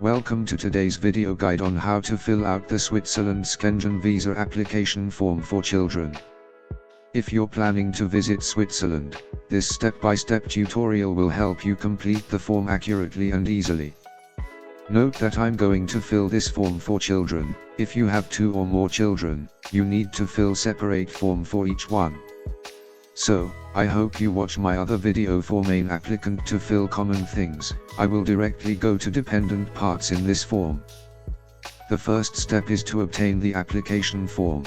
Welcome to today's video guide on how to fill out the Switzerland Schengen visa application form for children. If you're planning to visit Switzerland, this step-by-step tutorial will help you complete the form accurately and easily. Note that I'm going to fill this form for children. If you have 2 or more children, you need to fill separate form for each one. So, I hope you watch my other video for main applicant to fill common things. I will directly go to dependent parts in this form. The first step is to obtain the application form.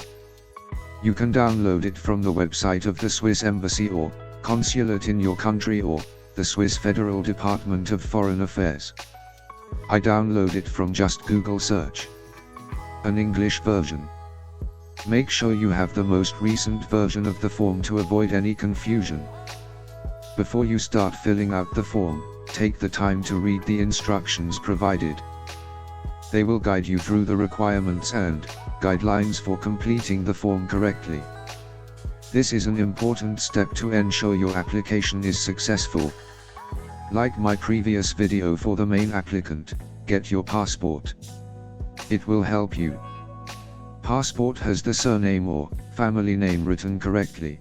You can download it from the website of the Swiss Embassy or consulate in your country or the Swiss Federal Department of Foreign Affairs. I download it from just Google search. An English version. Make sure you have the most recent version of the form to avoid any confusion. Before you start filling out the form, take the time to read the instructions provided. They will guide you through the requirements and guidelines for completing the form correctly. This is an important step to ensure your application is successful. Like my previous video for the main applicant, get your passport. It will help you. Passport has the surname or family name written correctly.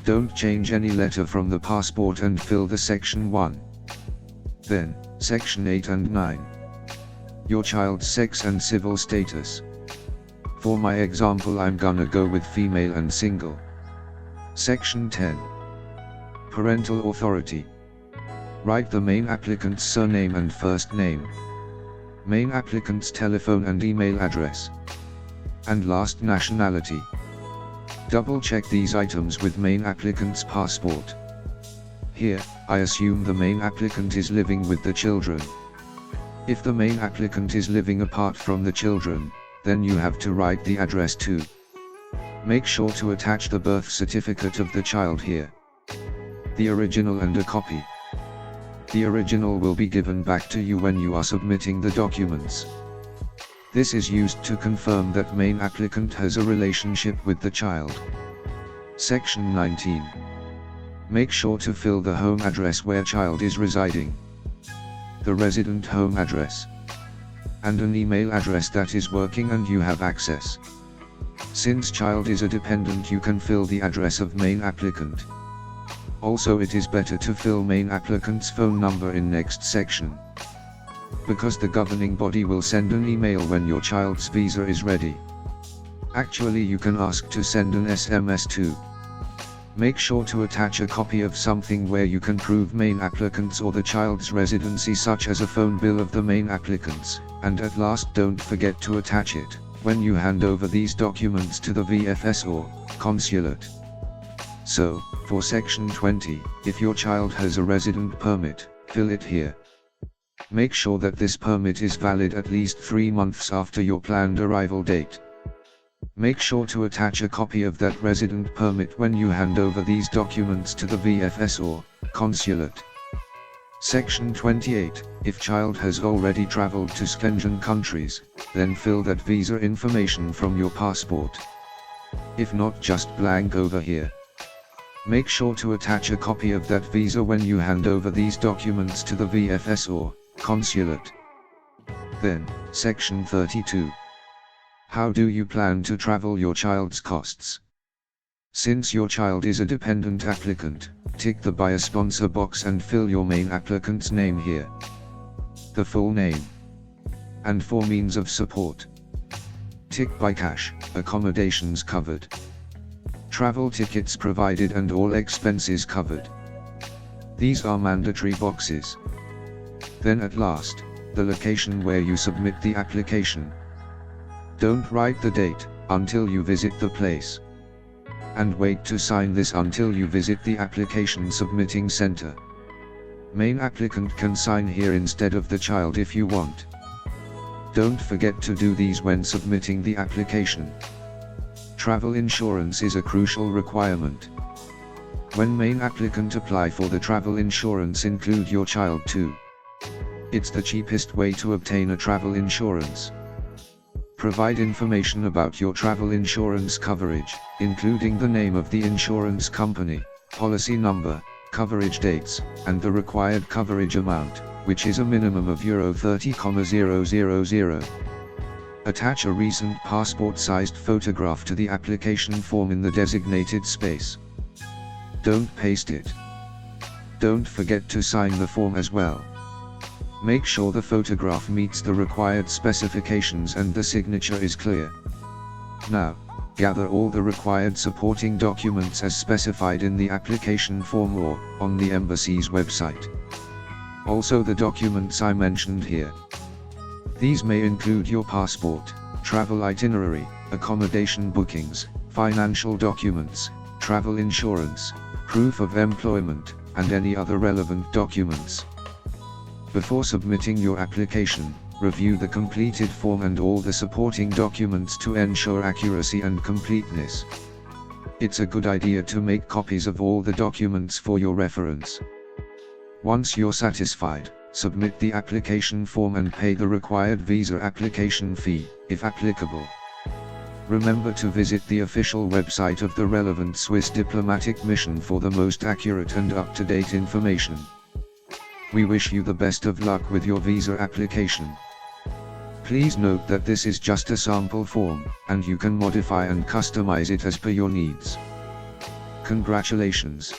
Don't change any letter from the passport and fill the section 1. Then, section 8 and 9. Your child's sex and civil status. For my example, I'm gonna go with female and single. Section 10. Parental authority. Write the main applicant's surname and first name. Main applicant's telephone and email address. And last, nationality. Double check these items with main applicant's passport. Here, I assume the main applicant is living with the children. If the main applicant is living apart from the children, then you have to write the address too. Make sure to attach the birth certificate of the child here. The original and a copy. The original will be given back to you when you are submitting the documents. This is used to confirm that main applicant has a relationship with the child. Section 19. Make sure to fill the home address where child is residing. The resident home address. And an email address that is working and you have access. Since child is a dependent, you can fill the address of main applicant. Also, it is better to fill main applicant's phone number in next section, because the governing body will send an email when your child's visa is ready. Actually, you can ask to send an SMS too. Make sure to attach a copy of something where you can prove main applicant's or the child's residency, such as a phone bill of the main applicant's, and at last, don't forget to attach it when you hand over these documents to the VFS or consulate. So, for section 20, if your child has a resident permit, fill it here. Make sure that this permit is valid at least 3 months after your planned arrival date. Make sure to attach a copy of that resident permit when you hand over these documents to the VFS or consulate. Section 28, if child has already traveled to Schengen countries, then fill that visa information from your passport. If not, just blank over here. Make sure to attach a copy of that visa when you hand over these documents to the VFS or consulate. Then, section 32. How do you plan to travel your child's costs? Since your child is a dependent applicant, tick the by a sponsor box and fill your main applicant's name here. The full name. And for means of support. Tick by cash, accommodations covered. Travel tickets provided and all expenses covered. These are mandatory boxes. Then at last, the location where you submit the application. Don't write the date until you visit the place. And wait to sign this until you visit the application submitting center. Main applicant can sign here instead of the child if you want. Don't forget to do these when submitting the application. Travel insurance is a crucial requirement. When main applicant apply for the travel insurance, include your child too. It's the cheapest way to obtain a travel insurance. Provide information about your travel insurance coverage, including the name of the insurance company, policy number, coverage dates, and the required coverage amount, which is a minimum of euro 30,000. Attach a recent passport-sized photograph to the application form in the designated space. Don't paste it. Don't forget to sign the form as well. Make sure the photograph meets the required specifications and the signature is clear. Now, gather all the required supporting documents as specified in the application form or on the embassy's website. Also the documents I mentioned here. These may include your passport, travel itinerary, accommodation bookings, financial documents, travel insurance, proof of employment, and any other relevant documents. Before submitting your application, review the completed form and all the supporting documents to ensure accuracy and completeness. It's a good idea to make copies of all the documents for your reference. Once you're satisfied, submit the application form and pay the required visa application fee, if applicable. Remember to visit the official website of the relevant Swiss diplomatic mission for the most accurate and up-to-date information. We wish you the best of luck with your visa application. Please note that this is just a sample form, and you can modify and customize it as per your needs. Congratulations!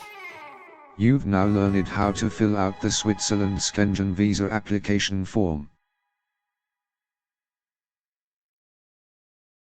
You've now learned how to fill out the Switzerland Schengen visa application form.